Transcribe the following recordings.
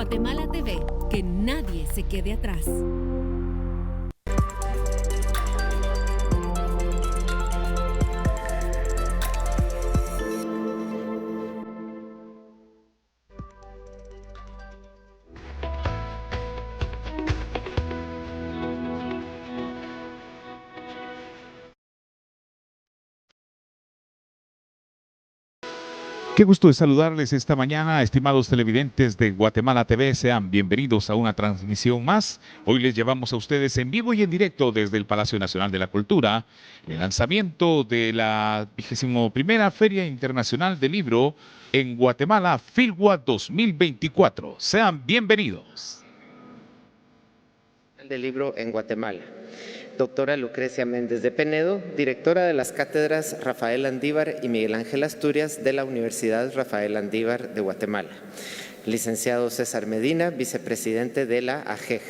Guatemala TV, que nadie se quede atrás. Qué gusto de saludarles esta mañana, estimados televidentes de Guatemala TV. Sean bienvenidos a una transmisión más. Hoy les llevamos a ustedes en vivo y en directo desde el Palacio Nacional de la Cultura el lanzamiento de la 21ª Feria Internacional del Libro en Guatemala, FILGUA 2024. Sean bienvenidos. Del libro en Guatemala. Doctora Lucrecia Méndez de Penedo, directora de las cátedras Rafael Andívar y Miguel Ángel Asturias de la Universidad Rafael Andívar de Guatemala. Licenciado César Medina, vicepresidente de la AGEG.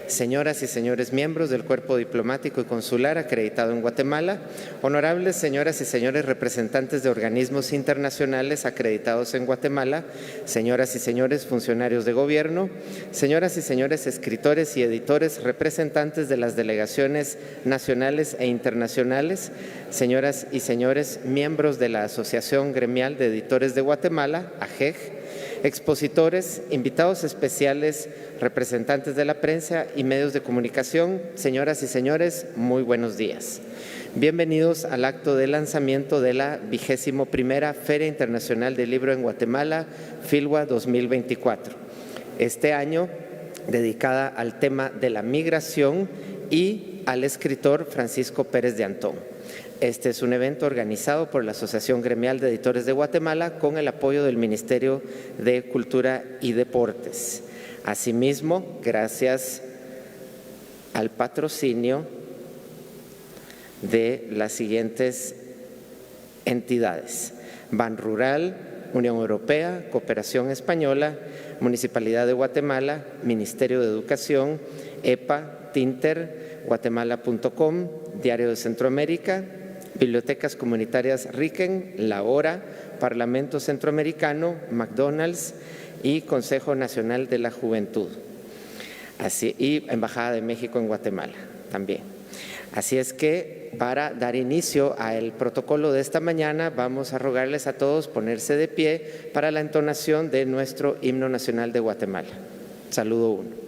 Señoras y señores miembros del Cuerpo Diplomático y Consular acreditado en Guatemala, honorables señoras y señores representantes de organismos internacionales acreditados en Guatemala, señoras y señores funcionarios de gobierno, señoras y señores escritores y editores representantes de las delegaciones nacionales e internacionales, señoras y señores miembros de la Asociación Gremial de Editores de Guatemala, AGEG, expositores, invitados especiales, representantes de la prensa y medios de comunicación, señoras y señores, muy buenos días. Bienvenidos al acto de lanzamiento de la 21ª Feria Internacional del Libro en Guatemala, FILGUA 2024. Este año dedicada al tema de la migración y al escritor Francisco Pérez de Antón. Este es un evento organizado por la Asociación Gremial de Editores de Guatemala con el apoyo del Ministerio de Cultura y Deportes. Asimismo, gracias al patrocinio de las siguientes entidades: Ban Rural, Unión Europea, Cooperación Española, Municipalidad de Guatemala, Ministerio de Educación, EPA, Tinter, Guatemala.com, Diario de Centroamérica, Bibliotecas Comunitarias Riquen, La Hora, Parlamento Centroamericano, McDonald's y Consejo Nacional de la Juventud. Y Embajada de México en Guatemala también. Así es que para dar inicio al protocolo de esta mañana vamos a rogarles a todos ponerse de pie para la entonación de nuestro himno nacional de Guatemala. Saludo 1.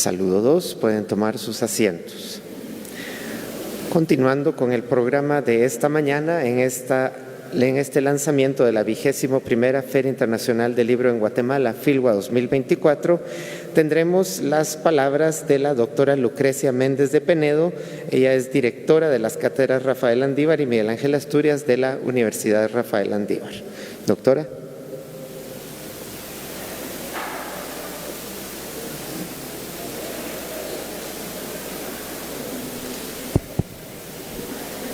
saludo 2, pueden tomar sus asientos. Continuando con el programa de esta mañana, en este lanzamiento de la 21ª Feria Internacional del Libro en Guatemala, FILGUA 2024, tendremos las palabras de la doctora Lucrecia Méndez de Penedo. Ella es directora de las cátedras Rafael Andívar y Miguel Ángel Asturias de la Universidad Rafael Andívar. Doctora.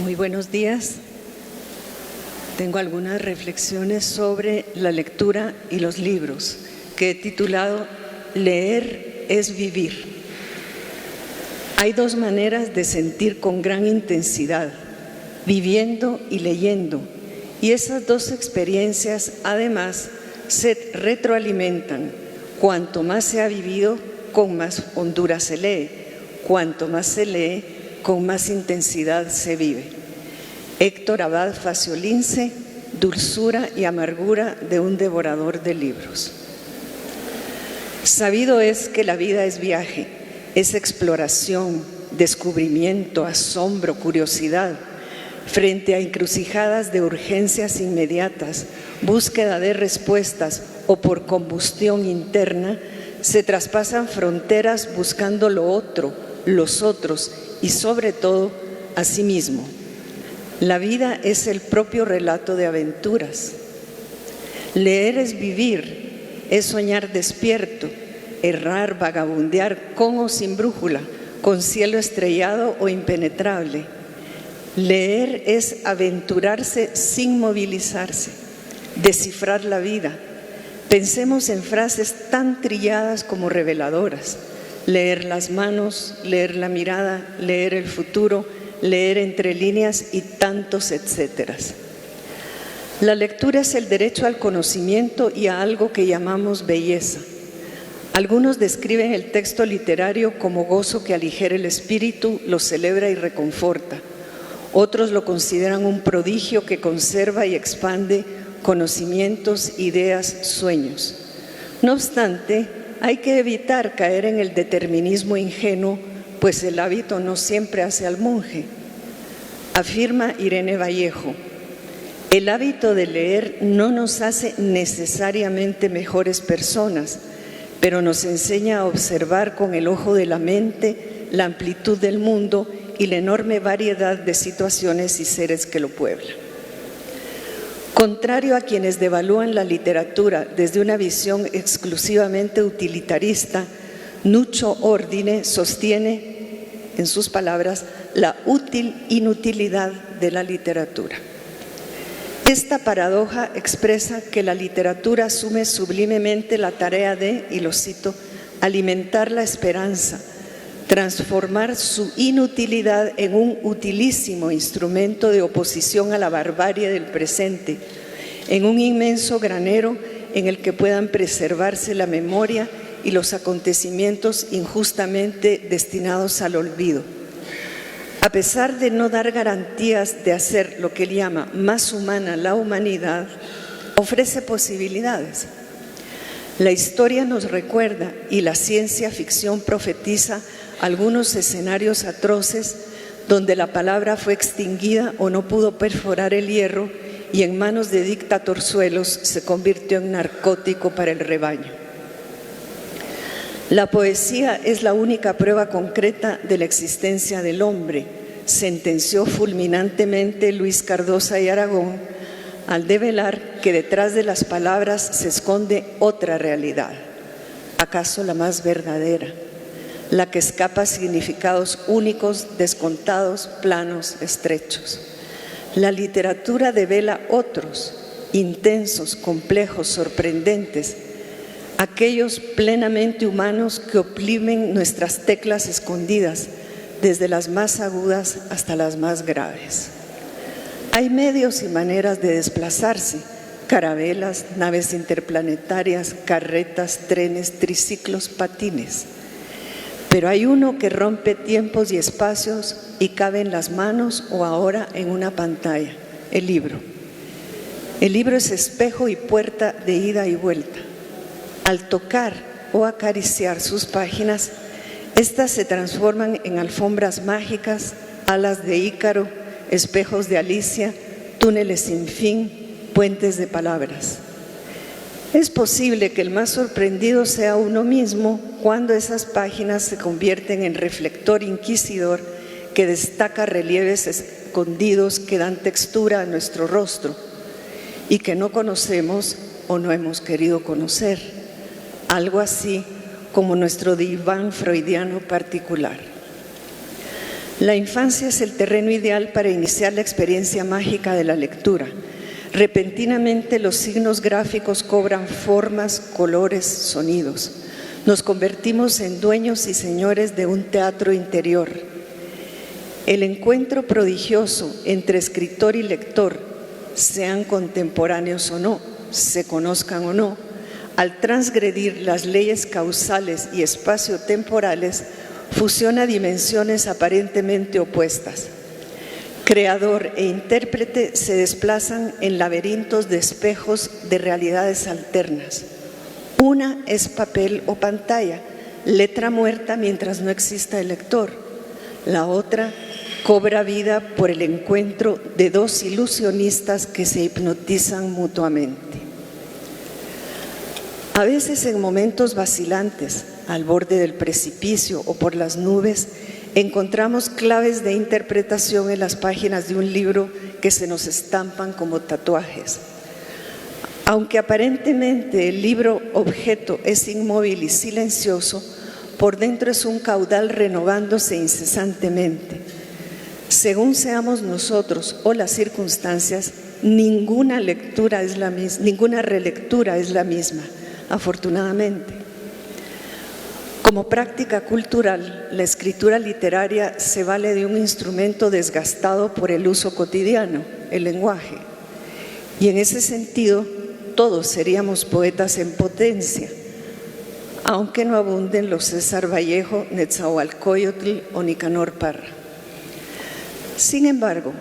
Muy buenos días. Tengo algunas reflexiones sobre la lectura y los libros que he titulado Leer es vivir. Hay dos maneras de sentir con gran intensidad, viviendo y leyendo, y esas dos experiencias además se retroalimentan. Cuanto más se ha vivido, con más hondura se lee. Cuanto más se lee, con más intensidad se vive. Héctor Abad Faciolince, Dulzura y amargura de un devorador de libros. Sabido es que la vida es viaje, es exploración, descubrimiento, asombro, curiosidad, frente a encrucijadas de urgencias inmediatas, búsqueda de respuestas o por combustión interna, se traspasan fronteras buscando lo otro, los otros y sobre todo a sí mismo. La vida es el propio relato de aventuras. Leer es vivir, es soñar despierto, errar, vagabundear con o sin brújula, con cielo estrellado o impenetrable. Leer es aventurarse sin movilizarse, descifrar la vida. Pensemos en frases tan trilladas como reveladoras. Leer las manos, leer la mirada, leer el futuro, leer entre líneas y tantos etcéteras. La lectura es el derecho al conocimiento y a algo que llamamos belleza. Algunos describen el texto literario como gozo que aligera el espíritu, lo celebra y reconforta. Otros lo consideran un prodigio que conserva y expande conocimientos, ideas, sueños. No obstante, hay que evitar caer en el determinismo ingenuo, pues el hábito no siempre hace al monje. Afirma Irene Vallejo, el hábito de leer no nos hace necesariamente mejores personas, pero nos enseña a observar con el ojo de la mente la amplitud del mundo y la enorme variedad de situaciones y seres que lo pueblan. Contrario a quienes devalúan la literatura desde una visión exclusivamente utilitarista, Nuccio Ordine sostiene, en sus palabras, la útil inutilidad de la literatura. Esta paradoja expresa que la literatura asume sublimemente la tarea de, y lo cito, alimentar la esperanza, transformar su inutilidad en un utilísimo instrumento de oposición a la barbarie del presente, en un inmenso granero en el que puedan preservarse la memoria y los acontecimientos injustamente destinados al olvido. A pesar de no dar garantías de hacer lo que él llama más humana la humanidad, ofrece posibilidades. La historia nos recuerda y la ciencia ficción profetiza algunos escenarios atroces donde la palabra fue extinguida o no pudo perforar el hierro y en manos de dictatorzuelos se convirtió en narcótico para el rebaño. La poesía es la única prueba concreta de la existencia del hombre, sentenció fulminantemente Luis Cardosa y Aragón al develar que detrás de las palabras se esconde otra realidad, acaso la más verdadera, la que escapa a significados únicos, descontados, planos, estrechos. La literatura devela otros, intensos, complejos, sorprendentes, aquellos plenamente humanos que oprimen nuestras teclas escondidas, desde las más agudas hasta las más graves. Hay medios y maneras de desplazarse, carabelas, naves interplanetarias, carretas, trenes, triciclos, patines. Pero hay uno que rompe tiempos y espacios y cabe en las manos o ahora en una pantalla, el libro. El libro es espejo y puerta de ida y vuelta. Al tocar o acariciar sus páginas, Estas se transforman en alfombras mágicas, alas de Ícaro, espejos de Alicia, túneles sin fin, puentes de palabras. Es posible que el más sorprendido sea uno mismo cuando esas páginas se convierten en reflector inquisidor que destaca relieves escondidos que dan textura a nuestro rostro y que no conocemos o no hemos querido conocer. Algo así como nuestro diván freudiano particular. La infancia es el terreno ideal para iniciar la experiencia mágica de la lectura. Repentinamente los signos gráficos cobran formas, colores, sonidos. Nos convertimos en dueños y señores de un teatro interior. El encuentro prodigioso entre escritor y lector, sean contemporáneos o no, se conozcan o no, al transgredir las leyes causales y espaciotemporales, fusiona dimensiones aparentemente opuestas. Creador e intérprete se desplazan en laberintos de espejos de realidades alternas. Una es papel o pantalla, letra muerta mientras no exista el lector. La otra cobra vida por el encuentro de dos ilusionistas que se hipnotizan mutuamente. A veces en momentos vacilantes, al borde del precipicio o por las nubes, encontramos claves de interpretación en las páginas de un libro que se nos estampan como tatuajes. Aunque aparentemente el libro objeto es inmóvil y silencioso, por dentro es un caudal renovándose incesantemente. Según seamos nosotros o las circunstancias, ninguna relectura es la misma, afortunadamente. Como práctica cultural, la escritura literaria se vale de un instrumento desgastado por el uso cotidiano, el lenguaje. Y en ese sentido, todos seríamos poetas en potencia, aunque no abunden los César Vallejo, Netzahualcóyotl o Nicanor Parra. Sin embargo,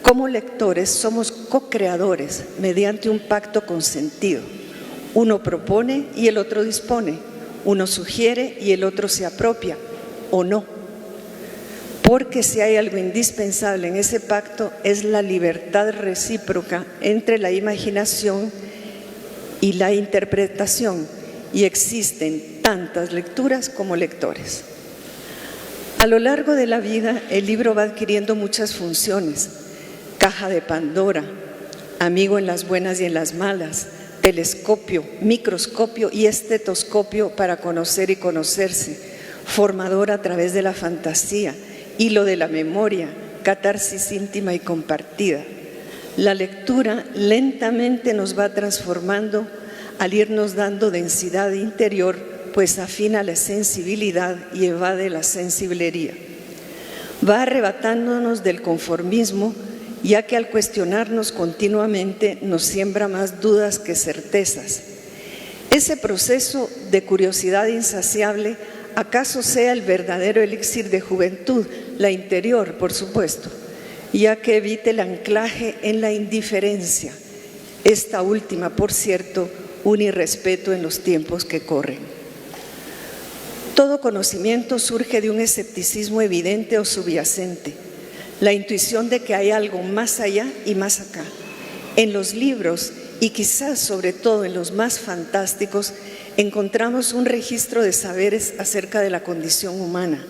como lectores somos co-creadores mediante un pacto consentido. Uno propone y el otro dispone. Uno sugiere y el otro se apropia, o no. Porque si hay algo indispensable en ese pacto es la libertad recíproca entre la imaginación y la interpretación, y existen tantas lecturas como lectores. A lo largo de la vida, el libro va adquiriendo muchas funciones: caja de Pandora, amigo en las buenas y en las malas, telescopio, microscopio y estetoscopio para conocer y conocerse, formador a través de la fantasía, hilo de la memoria, catarsis íntima y compartida. La lectura lentamente nos va transformando al irnos dando densidad interior, pues afina la sensibilidad y evade la sensiblería. Va arrebatándonos del conformismo, ya que al cuestionarnos continuamente nos siembra más dudas que certezas. Ese proceso de curiosidad insaciable acaso sea el verdadero elixir de juventud, la interior, por supuesto, ya que evite el anclaje en la indiferencia, esta última, por cierto, un irrespeto en los tiempos que corren. Todo conocimiento surge de un escepticismo evidente o subyacente, la intuición de que hay algo más allá y más acá. En los libros, y quizás sobre todo en los más fantásticos, encontramos un registro de saberes acerca de la condición humana.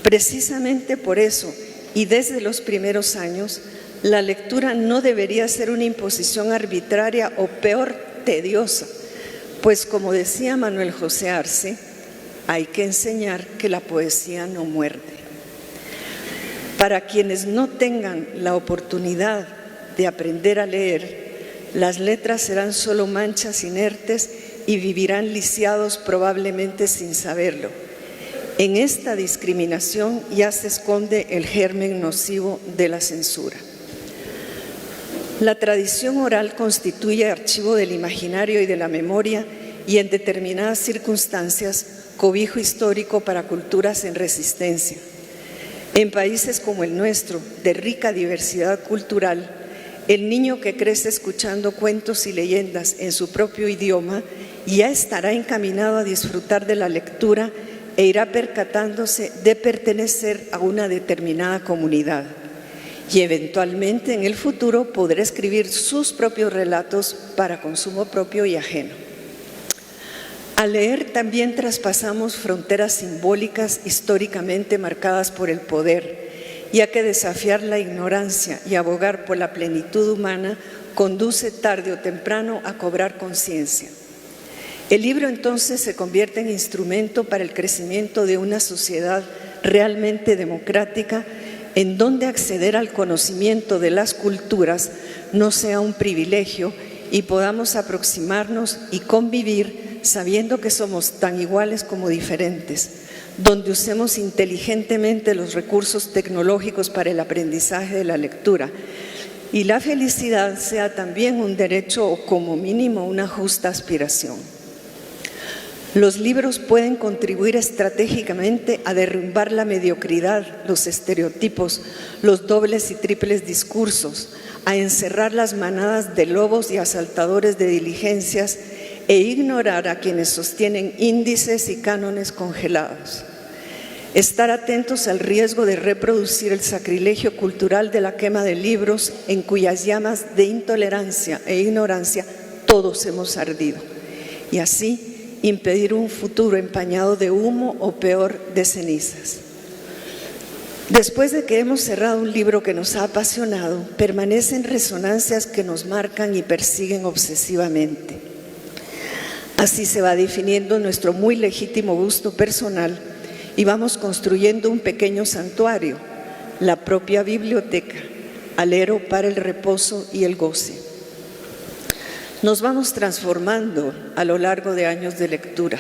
Precisamente por eso, y desde los primeros años, la lectura no debería ser una imposición arbitraria o peor, tediosa, pues como decía Manuel José Arce, hay que enseñar que la poesía no muerde. Para quienes no tengan la oportunidad de aprender a leer, las letras serán solo manchas inertes y vivirán lisiados probablemente sin saberlo. En esta discriminación ya se esconde el germen nocivo de la censura. La tradición oral constituye archivo del imaginario y de la memoria y en determinadas circunstancias cobijo histórico para culturas en resistencia. En países como el nuestro, de rica diversidad cultural, el niño que crece escuchando cuentos y leyendas en su propio idioma ya estará encaminado a disfrutar de la lectura e irá percatándose de pertenecer a una determinada comunidad. Y eventualmente en el futuro podrá escribir sus propios relatos para consumo propio y ajeno. Al leer también traspasamos fronteras simbólicas históricamente marcadas por el poder, ya que desafiar la ignorancia y abogar por la plenitud humana conduce tarde o temprano a cobrar conciencia. El libro entonces se convierte en instrumento para el crecimiento de una sociedad realmente democrática, en donde acceder al conocimiento de las culturas no sea un privilegio y podamos aproximarnos y convivir sabiendo que somos tan iguales como diferentes, donde usemos inteligentemente los recursos tecnológicos para el aprendizaje de la lectura y la felicidad sea también un derecho o como mínimo una justa aspiración. Los libros pueden contribuir estratégicamente a derrumbar la mediocridad, los estereotipos, los dobles y triples discursos, a encerrar las manadas de lobos y asaltadores de diligencias e ignorar a quienes sostienen índices y cánones congelados. Estar atentos al riesgo de reproducir el sacrilegio cultural de la quema de libros en cuyas llamas de intolerancia e ignorancia todos hemos ardido, y así impedir un futuro empañado de humo o peor, de cenizas. Después de que hemos cerrado un libro que nos ha apasionado, permanecen resonancias que nos marcan y persiguen obsesivamente. Así se va definiendo nuestro muy legítimo gusto personal y vamos construyendo un pequeño santuario, la propia biblioteca, alero para el reposo y el goce. Nos vamos transformando a lo largo de años de lectura.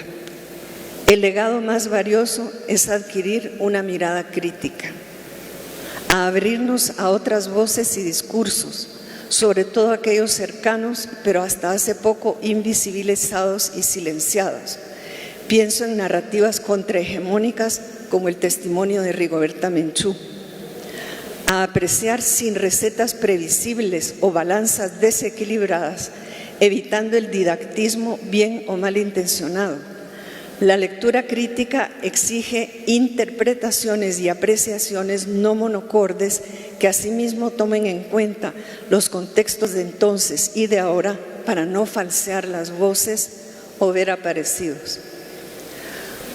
El legado más valioso es adquirir una mirada crítica, a abrirnos a otras voces y discursos, sobre todo aquellos cercanos, pero hasta hace poco invisibilizados y silenciados. Pienso en narrativas contrahegemónicas como el testimonio de Rigoberta Menchú. A apreciar sin recetas previsibles o balanzas desequilibradas, evitando el didactismo bien o mal intencionado. La lectura crítica exige interpretaciones y apreciaciones no monocordes que asimismo tomen en cuenta los contextos de entonces y de ahora para no falsear las voces o ver aparecidos.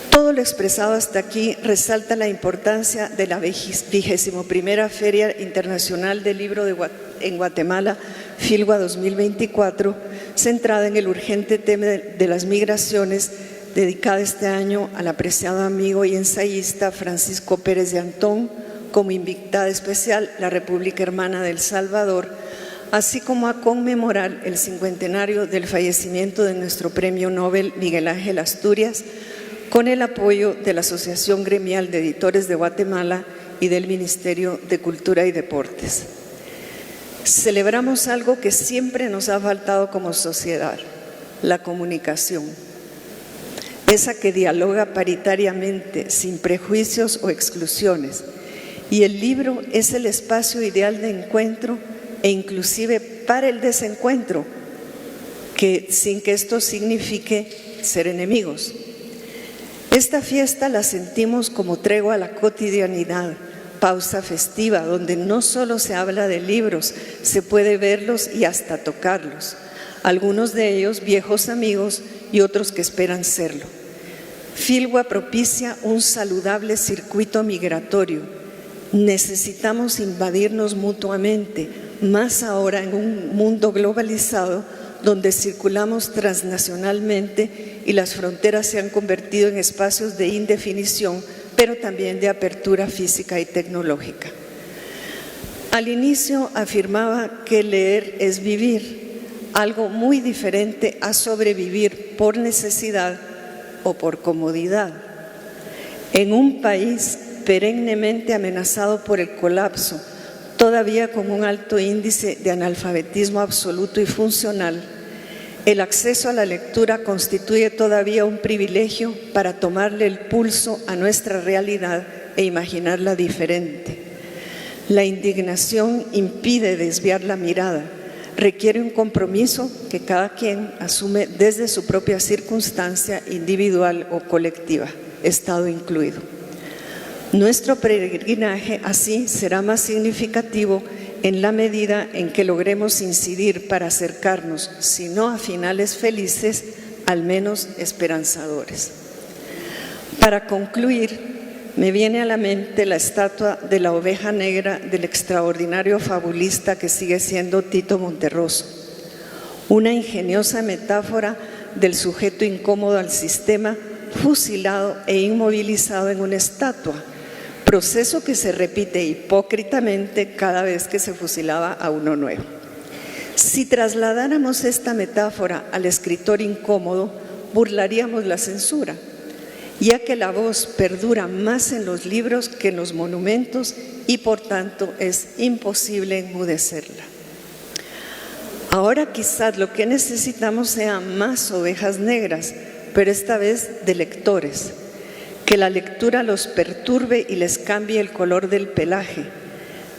Todo lo expresado hasta aquí resalta la importancia de la 21ª Feria Internacional del Libro en Guatemala, Filgua 2024, centrada en el urgente tema de las migraciones, dedicada este año al apreciado amigo y ensayista Francisco Pérez de Antón, como invitada especial la República Hermana de El Salvador, así como a conmemorar el 50º del fallecimiento de nuestro Premio Nobel Miguel Ángel Asturias, con el apoyo de la Asociación Gremial de Editores de Guatemala y del Ministerio de Cultura y Deportes. Celebramos algo que siempre nos ha faltado como sociedad, la comunicación, esa que dialoga paritariamente, sin prejuicios o exclusiones, y el libro es el espacio ideal de encuentro e inclusive para el desencuentro, sin que esto signifique ser enemigos. Esta fiesta la sentimos como tregua a la cotidianidad, pausa festiva, donde no solo se habla de libros, se puede verlos y hasta tocarlos, algunos de ellos viejos amigos y otros que esperan serlo. Filgua propicia un saludable circuito migratorio. Necesitamos invadirnos mutuamente, más ahora en un mundo globalizado donde circulamos transnacionalmente y las fronteras se han convertido en espacios de indefinición, pero también de apertura física y tecnológica. Al inicio afirmaba que leer es vivir, algo muy diferente a sobrevivir por necesidad o por comodidad. En un país perennemente amenazado por el colapso, todavía con un alto índice de analfabetismo absoluto y funcional, el acceso a la lectura constituye todavía un privilegio para tomarle el pulso a nuestra realidad e imaginarla diferente. La indignación impide desviar la mirada, requiere un compromiso que cada quien asume desde su propia circunstancia individual o colectiva. Estado incluido. Nuestro peregrinaje así será más significativo en la medida en que logremos incidir para acercarnos, si no a finales felices, al menos esperanzadores. Para concluir, me viene a la mente la estatua de la oveja negra del extraordinario fabulista que sigue siendo Tito Monterroso, una ingeniosa metáfora del sujeto incómodo al sistema, fusilado e inmovilizado en una estatua, proceso que se repite hipócritamente cada vez que se fusilaba a uno nuevo. Si trasladáramos esta metáfora al escritor incómodo, burlaríamos la censura, ya que la voz perdura más en los libros que en los monumentos y por tanto es imposible enmudecerla. Ahora quizás lo que necesitamos sean más ovejas negras, pero esta vez de lectores, que la lectura los perturbe y les cambie el color del pelaje.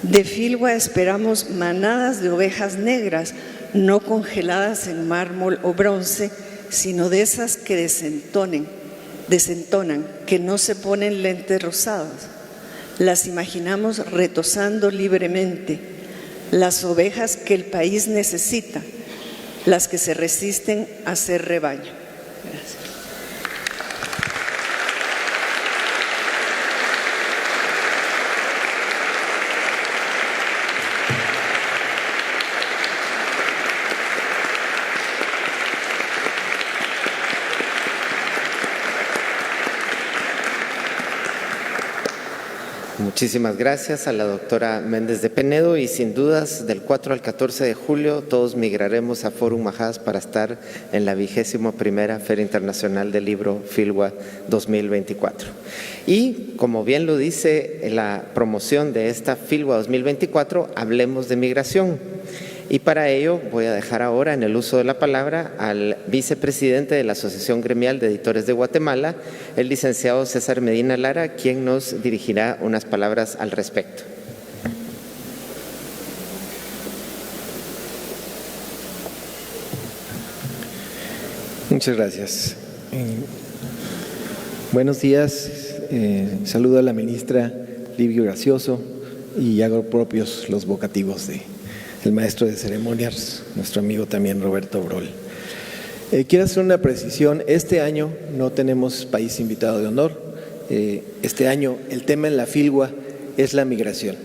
De Filwa esperamos manadas de ovejas negras, no congeladas en mármol o bronce, sino de esas que desentonan, que no se ponen lentes rosados. Las imaginamos retozando libremente, las ovejas que el país necesita, las que se resisten a ser rebaño. Gracias. Muchísimas gracias a la doctora Méndez de Penedo y sin dudas del 4 al 14 de julio todos migraremos a Fórum Majadas para estar en la 21ª Feria Internacional del Libro Filwa 2024. Y como bien lo dice la promoción de esta Filwa 2024, hablemos de migración. Y para ello voy a dejar ahora en el uso de la palabra al vicepresidente de la Asociación Gremial de Editores de Guatemala, el licenciado César Medina Lara, quien nos dirigirá unas palabras al respecto. Muchas gracias. Buenos días. Saludo a la ministra Livio Gracioso y hago propios los vocativos del maestro de ceremonias, nuestro amigo también Roberto Brol. Quiero hacer una precisión. Este año no tenemos país invitado de honor. Este año el tema en la Filwa es la migración.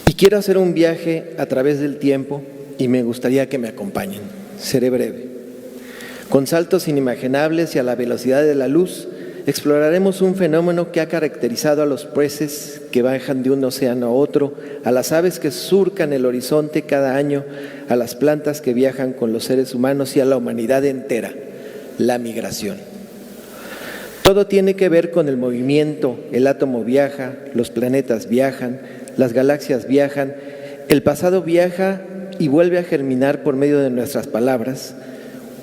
Y quiero hacer un viaje a través del tiempo y me gustaría que me acompañen. Seré breve. Con saltos inimaginables y a la velocidad de la luz, exploraremos un fenómeno que ha caracterizado a los peces que bajan de un océano a otro, a las aves que surcan el horizonte cada año, a las plantas que viajan con los seres humanos y a la humanidad entera, la migración. Todo tiene que ver con el movimiento, el átomo viaja, los planetas viajan, las galaxias viajan, el pasado viaja y vuelve a germinar por medio de nuestras palabras.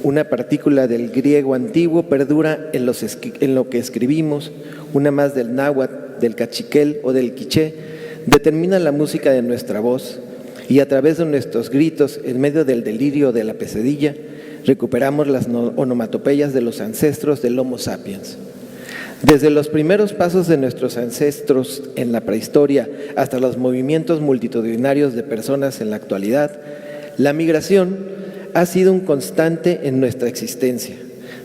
Una partícula del griego antiguo perdura en lo que escribimos, una más del náhuatl, del cachiquel o del quiché, determina la música de nuestra voz y a través de nuestros gritos, en medio del delirio de la pesadilla, recuperamos las onomatopeyas de los ancestros del Homo sapiens. Desde los primeros pasos de nuestros ancestros en la prehistoria hasta los movimientos multitudinarios de personas en la actualidad, la migración ha sido un constante en nuestra existencia,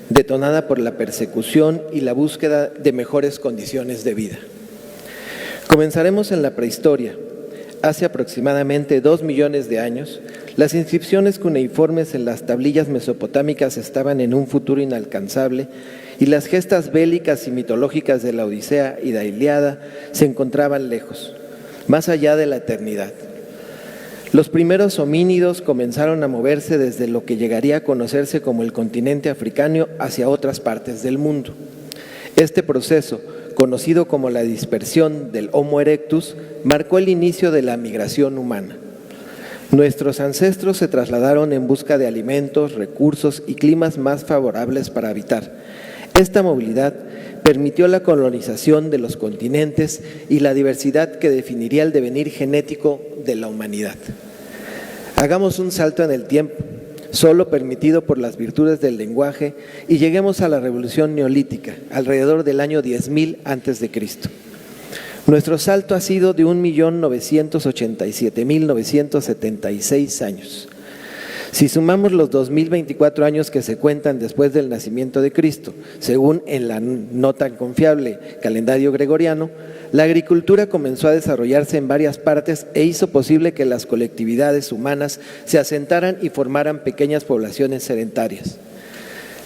detonada por la persecución y la búsqueda de mejores condiciones de vida. Comenzaremos en la prehistoria. Hace aproximadamente 2 millones de años, las inscripciones cuneiformes en las tablillas mesopotámicas estaban en un futuro inalcanzable y las gestas bélicas y mitológicas de la Odisea y la Ilíada se encontraban lejos, más allá de la eternidad. Los primeros homínidos comenzaron a moverse desde lo que llegaría a conocerse como el continente africano hacia otras partes del mundo. Este proceso, conocido como la dispersión del Homo erectus, marcó el inicio de la migración humana. Nuestros ancestros se trasladaron en busca de alimentos, recursos y climas más favorables para habitar. Esta movilidad permitió la colonización de los continentes y la diversidad que definiría el devenir genético de la humanidad. Hagamos un salto en el tiempo. solo permitido por las virtudes del lenguaje, y lleguemos a la revolución neolítica, alrededor del año 10.000 a.C. Nuestro salto ha sido de 1.987.976 años. Si sumamos los 2024 años que se cuentan después del nacimiento de Cristo, según en la no tan confiable calendario gregoriano, la agricultura comenzó a desarrollarse en varias partes e hizo posible que las colectividades humanas se asentaran y formaran pequeñas poblaciones sedentarias.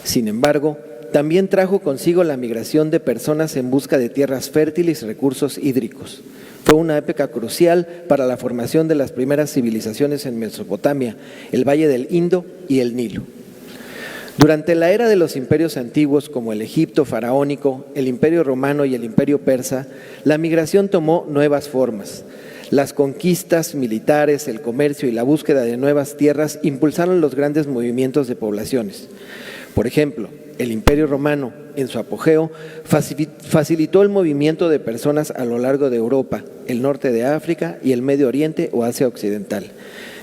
Sin embargo, también trajo consigo la migración de personas en busca de tierras fértiles y recursos hídricos. Fue una época crucial para la formación de las primeras civilizaciones en Mesopotamia, el Valle del Indo y el Nilo. Durante la era de los imperios antiguos, como el Egipto faraónico, el Imperio Romano y el Imperio Persa, la migración tomó nuevas formas. Las conquistas militares, el comercio y la búsqueda de nuevas tierras impulsaron los grandes movimientos de poblaciones. Por ejemplo, el Imperio Romano, en su apogeo, facilitó el movimiento de personas a lo largo de Europa, el norte de África y el Medio Oriente o Asia Occidental,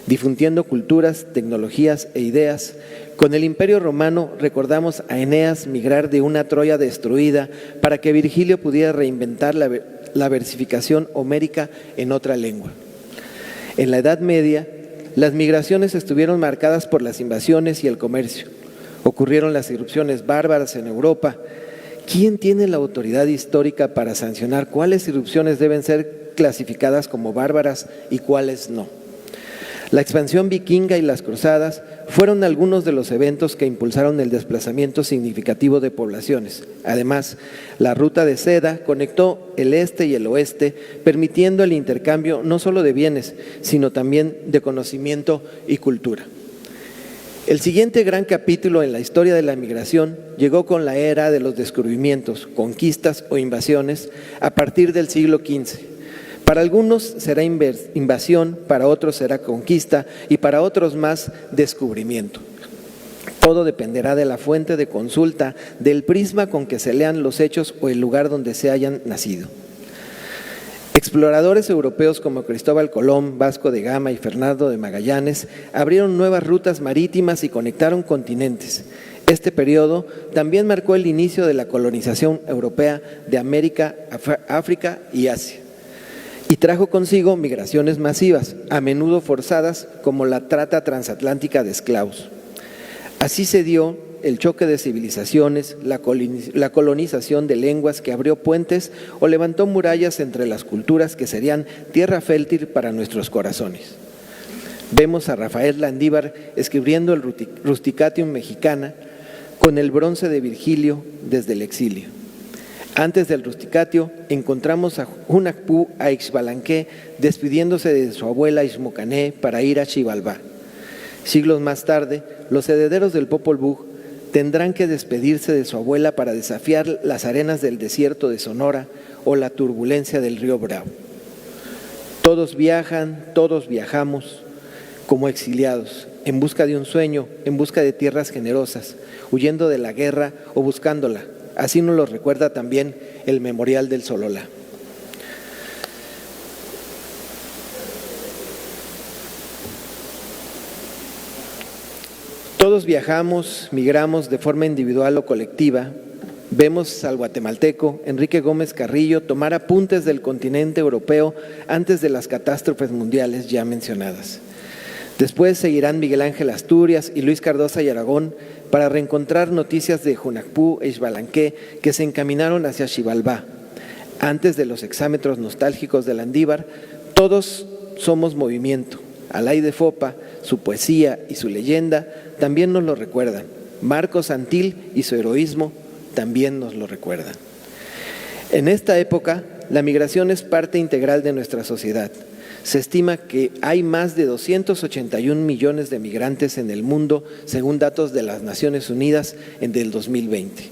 difundiendo culturas, tecnologías e ideas. Con el Imperio Romano recordamos a Eneas migrar de una Troya destruida para que Virgilio pudiera reinventar la versificación homérica en otra lengua. En la Edad Media, las migraciones estuvieron marcadas por las invasiones y el comercio. Ocurrieron las irrupciones bárbaras en Europa. ¿Quién tiene la autoridad histórica para sancionar cuáles irrupciones deben ser clasificadas como bárbaras y cuáles no? La expansión vikinga y las cruzadas fueron algunos de los eventos que impulsaron el desplazamiento significativo de poblaciones. Además, la ruta de seda conectó el este y el oeste, permitiendo el intercambio no solo de bienes, sino también de conocimiento y cultura. El siguiente gran capítulo en la historia de la migración llegó con la era de los descubrimientos, conquistas o invasiones a partir del siglo XV. Para algunos será invasión, para otros será conquista y para otros más descubrimiento. Todo dependerá de la fuente de consulta, del prisma con que se lean los hechos o el lugar donde se hayan nacido. Exploradores europeos como Cristóbal Colón, Vasco de Gama y Fernando de Magallanes abrieron nuevas rutas marítimas y conectaron continentes. Este periodo también marcó el inicio de la colonización europea de América, África y Asia, y trajo consigo migraciones masivas, a menudo forzadas, como la trata transatlántica de esclavos. Así se dio el choque de civilizaciones, la colonización de lenguas que abrió puentes o levantó murallas entre las culturas que serían tierra fértil para nuestros corazones. Vemos a Rafael Landívar escribiendo el Rusticatium Mexicana con el bronce de Virgilio desde el exilio. Antes del Rusticatio encontramos a Hunahpu a Ixbalanqué despidiéndose de su abuela Ixmocané para ir a Xibalbá. Siglos más tarde, los herederos del Popol Vuh tendrán que despedirse de su abuela para desafiar las arenas del desierto de Sonora o la turbulencia del río Bravo. Todos viajan, todos viajamos como exiliados, en busca de un sueño, en busca de tierras generosas, huyendo de la guerra o buscándola. Así nos lo recuerda también el Memorial del Sololá. Todos viajamos, migramos de forma individual o colectiva. Vemos al guatemalteco Enrique Gómez Carrillo tomar apuntes del continente europeo antes de las catástrofes mundiales ya mencionadas. Después seguirán Miguel Ángel Asturias y Luis Cardosa y Aragón para reencontrar noticias de Hunahpu e Ixbalanqué que se encaminaron hacia Xibalbá. Antes de los exámetros nostálgicos de Landívar, todos somos movimiento. Alay de Fopa, su poesía y su leyenda también nos lo recuerdan. Marcos Antil y su heroísmo también nos lo recuerdan. En esta época, la migración es parte integral de nuestra sociedad. Se estima que hay más de 281 millones de migrantes en el mundo, según datos de las Naciones Unidas en el 2020.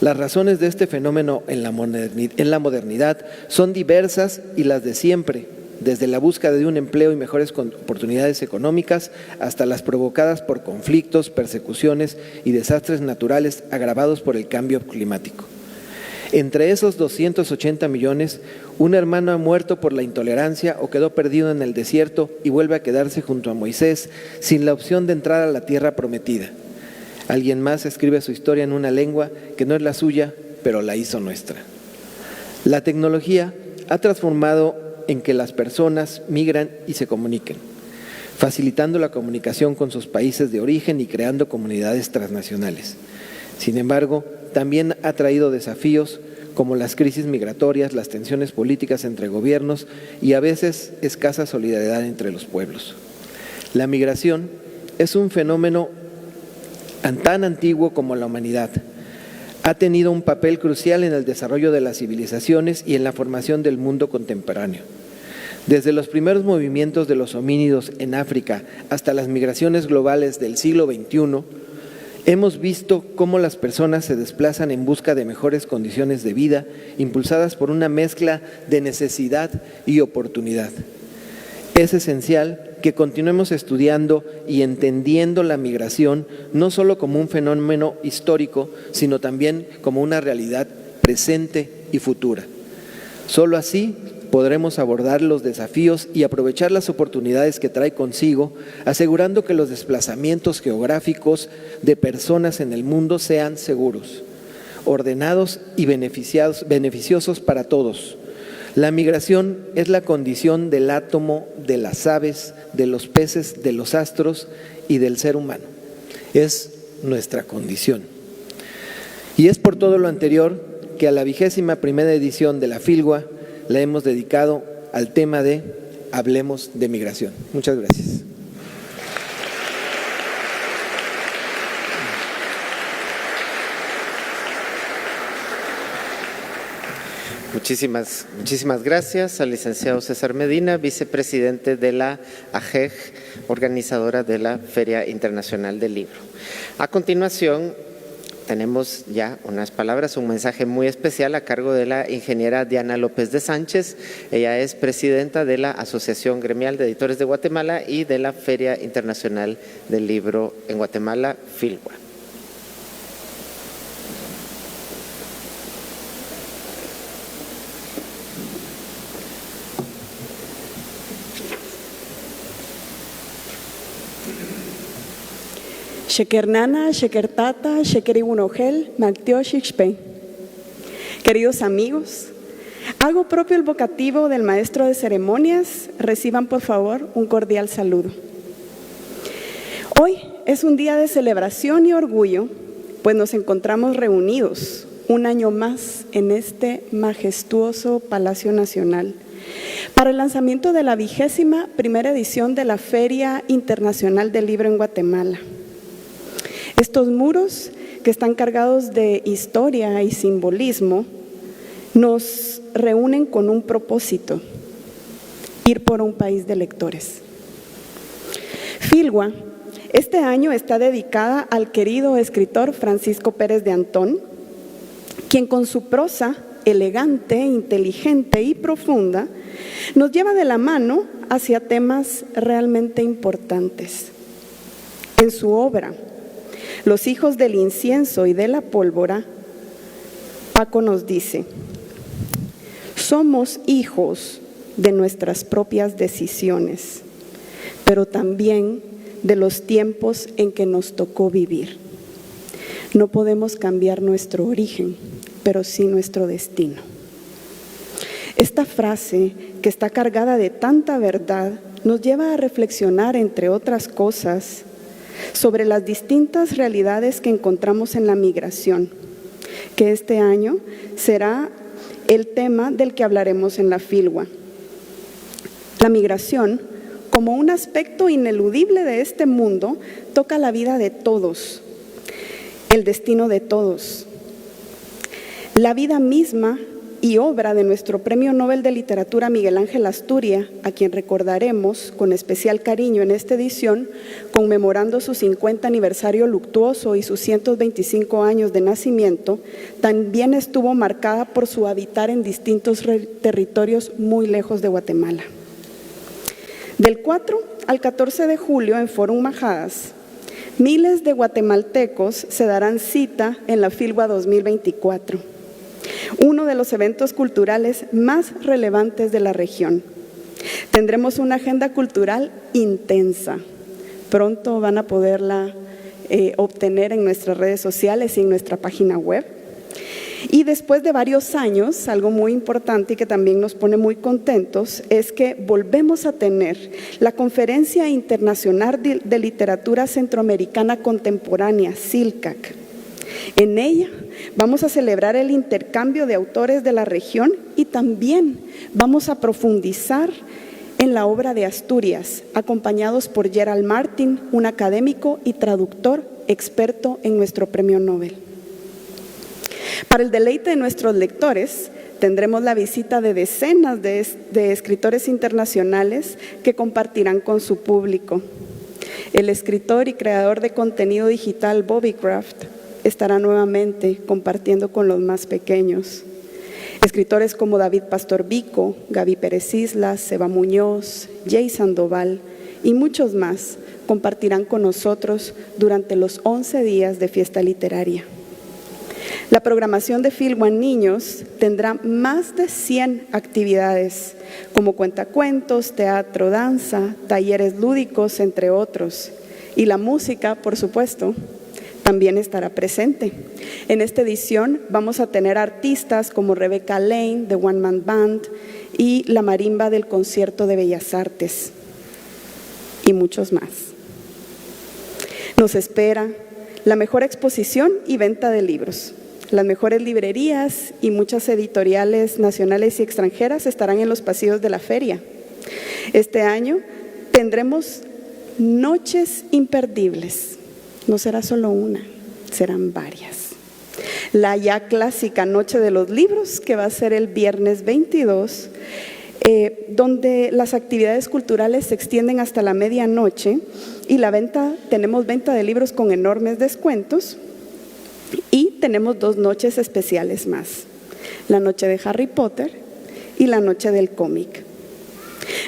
Las razones de este fenómeno en la modernidad son diversas y las de siempre, desde la búsqueda de un empleo y mejores oportunidades económicas hasta las provocadas por conflictos, persecuciones y desastres naturales agravados por el cambio climático. Entre esos 280 millones, Un hermano ha muerto por la intolerancia o quedó perdido en el desierto y vuelve a quedarse junto a Moisés sin la opción de entrar a la tierra prometida. Alguien más escribe su historia en una lengua que no es la suya, pero la hizo nuestra. La tecnología ha transformado en que las personas migran y se comuniquen, facilitando la comunicación con sus países de origen y creando comunidades transnacionales. Sin embargo, también ha traído desafíos como las crisis migratorias, las tensiones políticas entre gobiernos y a veces escasa solidaridad entre los pueblos. La migración es un fenómeno tan antiguo como la humanidad. Ha tenido un papel crucial en el desarrollo de las civilizaciones y en la formación del mundo contemporáneo. Desde los primeros movimientos de los homínidos en África hasta las migraciones globales del siglo XXI, hemos visto cómo las personas se desplazan en busca de mejores condiciones de vida, impulsadas por una mezcla de necesidad y oportunidad. Es esencial que continuemos estudiando y entendiendo la migración no solo como un fenómeno histórico, sino también como una realidad presente y futura. Solo así podremos abordar los desafíos y aprovechar las oportunidades que trae consigo, asegurando que los desplazamientos geográficos de personas en el mundo sean seguros, ordenados y beneficiosos para todos. La migración es la condición del átomo, de las aves, de los peces, de los astros y del ser humano. Es nuestra condición. Y es por todo lo anterior que a la 21ª edición de la Filgua la hemos dedicado al tema de Hablemos de Migración. Muchas gracias. Muchísimas gracias al licenciado César Medina, vicepresidente de la AGEG, organizadora de la Feria Internacional del Libro. A continuación, tenemos ya unas palabras, un mensaje muy especial a cargo de la ingeniera Diana López de Sánchez. Ella es presidenta de la Asociación Gremial de Editores de Guatemala y de la Feria Internacional del Libro en Guatemala, Filgua. Shekernana, Shekertata, Shekeriwunogel, Magtioshixpe. Queridos amigos, hago propio el vocativo del maestro de ceremonias. Reciban por favor un cordial saludo. Hoy es un día de celebración y orgullo, pues nos encontramos reunidos un año más en este majestuoso Palacio Nacional para el lanzamiento de la 21ª edición de la Feria Internacional del Libro en Guatemala. Estos muros, que están cargados de historia y simbolismo, nos reúnen con un propósito: ir por un país de lectores. Filgua este año está dedicada al querido escritor Francisco Pérez de Antón, quien con su prosa elegante, inteligente y profunda nos lleva de la mano hacia temas realmente importantes. En su obra Los hijos del incienso y de la pólvora, Paco nos dice: somos hijos de nuestras propias decisiones, pero también de los tiempos en que nos tocó vivir. No podemos cambiar nuestro origen, pero sí nuestro destino. Esta frase, que está cargada de tanta verdad, nos lleva a reflexionar, entre otras cosas, sobre las distintas realidades que encontramos en la migración, que este año será el tema del que hablaremos en la Filgua. La migración, como un aspecto ineludible de este mundo, toca la vida de todos, el destino de todos. La vida misma y obra de nuestro Premio Nobel de Literatura Miguel Ángel Asturias, a quien recordaremos con especial cariño en esta edición, conmemorando su 50 aniversario luctuoso y sus 125 años de nacimiento, también estuvo marcada por su habitar en distintos territorios muy lejos de Guatemala. Del 4 al 14 de julio en Fórum Majadas, miles de guatemaltecos se darán cita en la Filgua 2024. uno de los eventos culturales más relevantes de la región. Tendremos una agenda cultural intensa. Pronto van a poderla obtener en nuestras redes sociales y en nuestra página web. Y después de varios años, algo muy importante y que también nos pone muy contentos es que volvemos a tener la Conferencia Internacional de Literatura Centroamericana Contemporánea, CILCAC. En ella vamos a celebrar el intercambio de autores de la región y también vamos a profundizar en la obra de Asturias, acompañados por Gerald Martin, un académico y traductor experto en nuestro premio Nobel. Para el deleite de nuestros lectores, tendremos la visita de decenas de escritores internacionales que compartirán con su público. El escritor y creador de contenido digital Bobby Kraft estará nuevamente compartiendo con los más pequeños. Escritores como David Pastor Vico, Gaby Pérez Islas, Seba Muñoz, Jay Sandoval y muchos más compartirán con nosotros durante los 11 días de fiesta literaria. La programación de Filwa en Niños tendrá más de 100 actividades, como cuentacuentos, teatro, danza, talleres lúdicos, entre otros. Y la música, por supuesto, también estará presente. En esta edición vamos a tener artistas como Rebecca Lane, de One Man Band, y la marimba del Concierto de Bellas Artes, y muchos más. Nos espera la mejor exposición y venta de libros. Las mejores librerías y muchas editoriales nacionales y extranjeras estarán en los pasillos de la feria. Este año tendremos noches imperdibles. No será solo una, serán varias. La ya clásica Noche de los Libros, que va a ser el viernes 22, donde las actividades culturales se extienden hasta la medianoche y tenemos venta de libros con enormes descuentos. Y tenemos 2 noches especiales más, la noche de Harry Potter y la noche del cómic.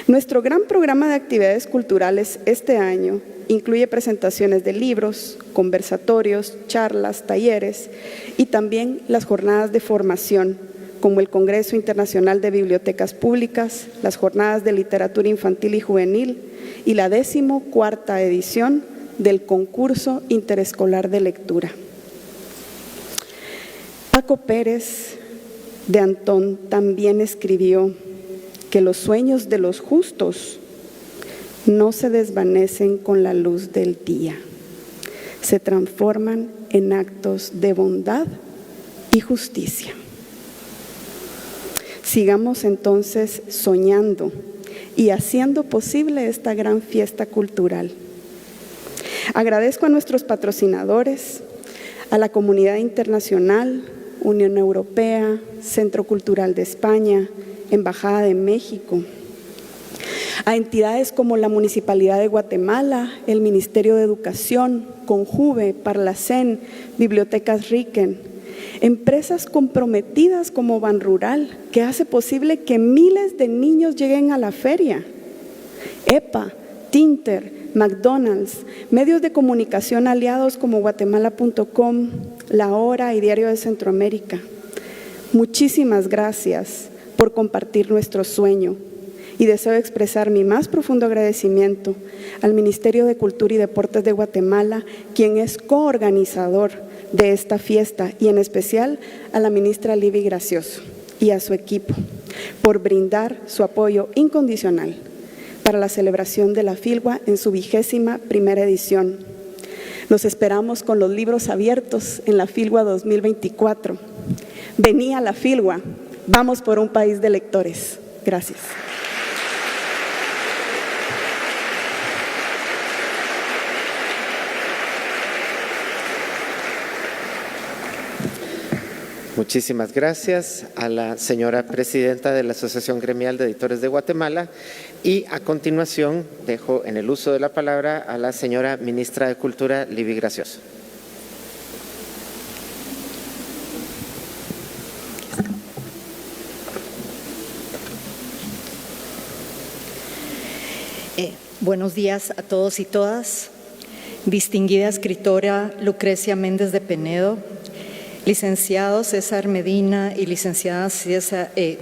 Nuestro gran programa de actividades culturales este año incluye presentaciones de libros, conversatorios, charlas, talleres y también las jornadas de formación, como el Congreso Internacional de Bibliotecas Públicas, las jornadas de literatura infantil y juvenil y la 14ª edición del concurso interescolar de lectura. Paco Pérez de Antón también escribió que los sueños de los justos no se desvanecen con la luz del día, se transforman en actos de bondad y justicia. Sigamos entonces soñando y haciendo posible esta gran fiesta cultural. Agradezco a nuestros patrocinadores, a la comunidad internacional, Unión Europea, Centro Cultural de España, Embajada de México, a entidades como la Municipalidad de Guatemala, el Ministerio de Educación, Conjuve, Parlacén, Bibliotecas Riquen, empresas comprometidas como Ban Rural, que hace posible que miles de niños lleguen a la feria, EPA, Tinter, McDonald's, medios de comunicación aliados como Guatemala.com, La Hora y Diario de Centroamérica. Muchísimas gracias por compartir nuestro sueño y deseo expresar mi más profundo agradecimiento al Ministerio de Cultura y Deportes de Guatemala, quien es coorganizador de esta fiesta, y en especial a la ministra Libby Gracioso y a su equipo por brindar su apoyo incondicional para la celebración de la Filwa en su 21ª edición. Los esperamos con los libros abiertos en la Filwa 2024. Vení a la Filwa, vamos por un país de lectores. Gracias. Muchísimas gracias a la señora presidenta de la Asociación Gremial de Editores de Guatemala, y a continuación dejo en el uso de la palabra a la señora ministra de Cultura, Libby Gracioso. Buenos días a todos y todas. Distinguida escritora Lucrecia Méndez de Penedo, licenciado César Medina y licenciada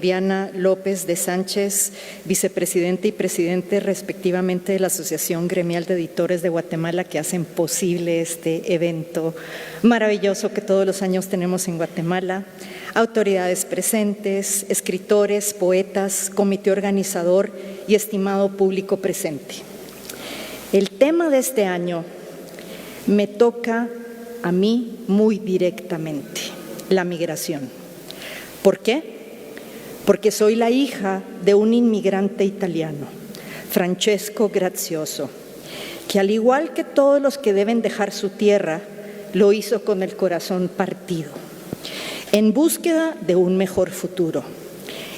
Diana López de Sánchez, vicepresidente y presidente respectivamente de la Asociación Gremial de Editores de Guatemala, que hacen posible este evento maravilloso que todos los años tenemos en Guatemala, autoridades presentes, escritores, poetas, comité organizador y estimado público presente. El tema de este año me toca a mí muy directamente, la migración. ¿Por qué? Porque soy la hija de un inmigrante italiano, Francesco Grazioso, que al igual que todos los que deben dejar su tierra, lo hizo con el corazón partido, en búsqueda de un mejor futuro.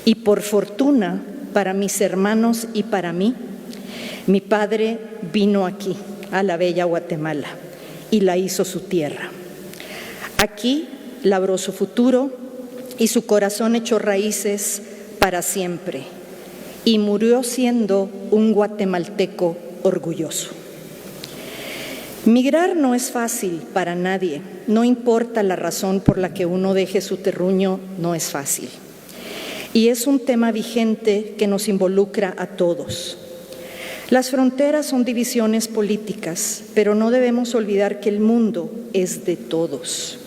Y por fortuna, para mis hermanos y para mí, mi padre vino aquí, a la bella Guatemala, y la hizo su tierra. Aquí labró su futuro y su corazón echó raíces para siempre, y murió siendo un guatemalteco orgulloso. Migrar no es fácil para nadie, no importa la razón por la que uno deje su terruño, no es fácil. Y es un tema vigente que nos involucra a todos. Las fronteras son divisiones políticas, pero no debemos olvidar que el mundo es de todos.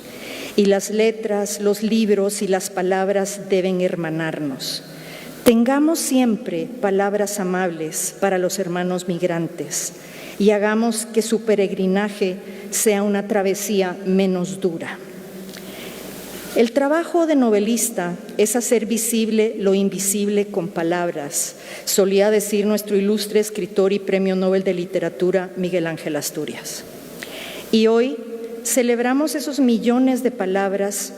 Y las letras, los libros y las palabras deben hermanarnos. Tengamos siempre palabras amables para los hermanos migrantes y hagamos que su peregrinaje sea una travesía menos dura. El trabajo de novelista es hacer visible lo invisible con palabras, solía decir nuestro ilustre escritor y Premio Nobel de Literatura, Miguel Ángel Asturias. Y hoy celebramos esos millones de palabras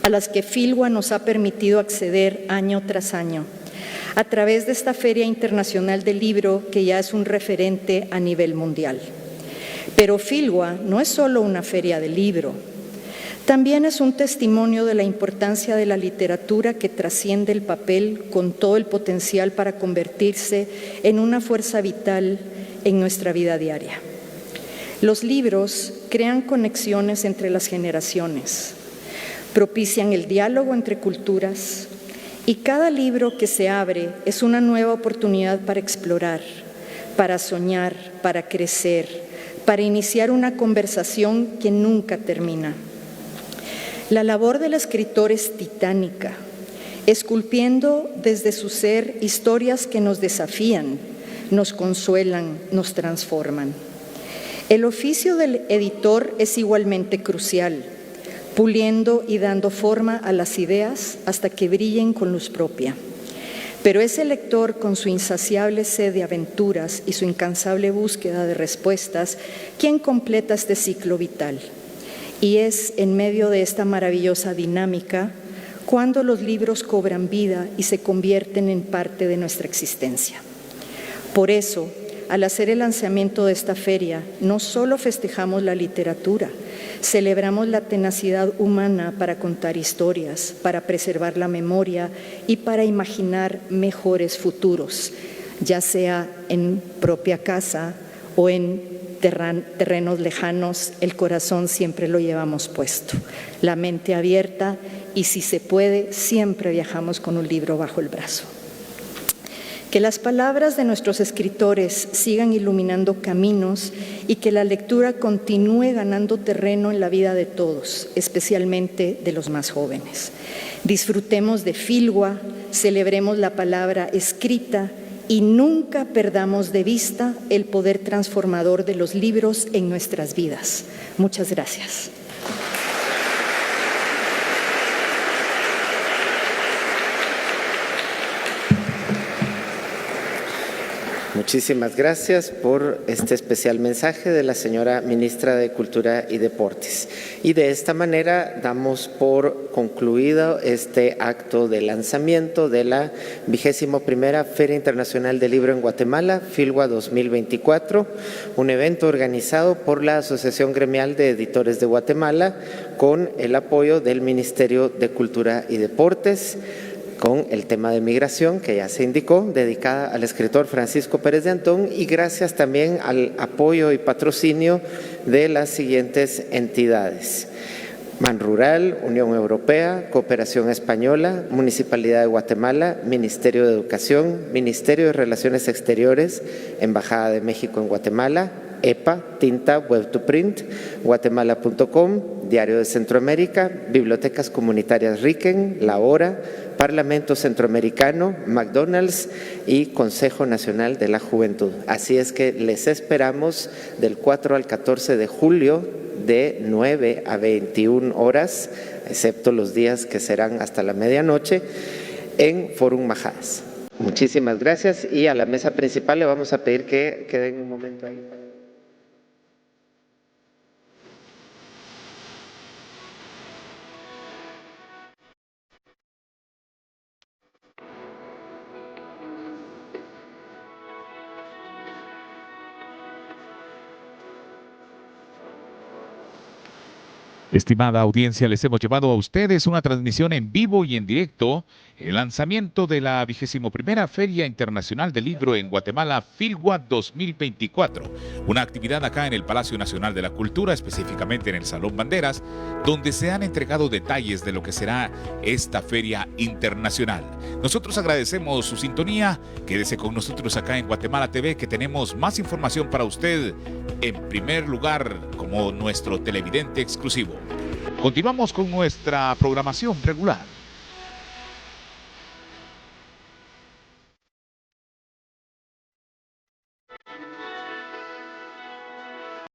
a las que Filgua nos ha permitido acceder año tras año, a través de esta Feria Internacional del Libro que ya es un referente a nivel mundial. Pero Filgua no es solo una feria del libro, también es un testimonio de la importancia de la literatura que trasciende el papel con todo el potencial para convertirse en una fuerza vital en nuestra vida diaria. Los libros crean conexiones entre las generaciones, propician el diálogo entre culturas y cada libro que se abre es una nueva oportunidad para explorar, para soñar, para crecer, para iniciar una conversación que nunca termina. La labor del escritor es titánica, esculpiendo desde su ser historias que nos desafían, nos consuelan, nos transforman. El oficio del editor es igualmente crucial, puliendo y dando forma a las ideas hasta que brillen con luz propia. Pero es el lector, con su insaciable sed de aventuras y su incansable búsqueda de respuestas, quien completa este ciclo vital. Y es en medio de esta maravillosa dinámica cuando los libros cobran vida y se convierten en parte de nuestra existencia. Por eso, al hacer el lanzamiento de esta feria, no solo festejamos la literatura, celebramos la tenacidad humana para contar historias, para preservar la memoria y para imaginar mejores futuros, ya sea en propia casa o en terrenos lejanos. El corazón siempre lo llevamos puesto, la mente abierta y, si se puede, siempre viajamos con un libro bajo el brazo. Que las palabras de nuestros escritores sigan iluminando caminos y que la lectura continúe ganando terreno en la vida de todos, especialmente de los más jóvenes. Disfrutemos de Filgua, celebremos la palabra escrita y nunca perdamos de vista el poder transformador de los libros en nuestras vidas. Muchas gracias. Muchísimas gracias por este especial mensaje de la señora Ministra de Cultura y Deportes. Y de esta manera damos por concluido este acto de lanzamiento de la 21ª Feria Internacional del Libro en Guatemala, Filgua 2024, un evento organizado por la Asociación Gremial de Editores de Guatemala con el apoyo del Ministerio de Cultura y Deportes, con el tema de migración que ya se indicó, dedicada al escritor Francisco Pérez de Antón, y gracias también al apoyo y patrocinio de las siguientes entidades: Manrural, Unión Europea, Cooperación Española, Municipalidad de Guatemala, Ministerio de Educación, Ministerio de Relaciones Exteriores, Embajada de México en Guatemala, EPA, Tinta, Web2Print, Guatemala.com, Diario de Centroamérica, Bibliotecas Comunitarias Riquen, La Hora, Parlamento Centroamericano, McDonald's y Consejo Nacional de la Juventud. Así es que les esperamos del 4 al 14 de julio de 9 a 21 horas, excepto los días que serán hasta la medianoche, en Fórum Majadas. Muchísimas gracias y a la mesa principal le vamos a pedir que queden un momento ahí. Estimada audiencia, les hemos llevado a ustedes una transmisión en vivo y en directo, el lanzamiento de la 21ª Feria Internacional del Libro en Guatemala, FILGUA 2024, una actividad acá en el Palacio Nacional de la Cultura, específicamente en el Salón Banderas, donde se han entregado detalles de lo que será esta feria internacional. Nosotros agradecemos su sintonía, quédese con nosotros acá en Guatemala TV, que tenemos más información para usted, en primer lugar, como nuestro televidente exclusivo. Continuamos con nuestra programación regular.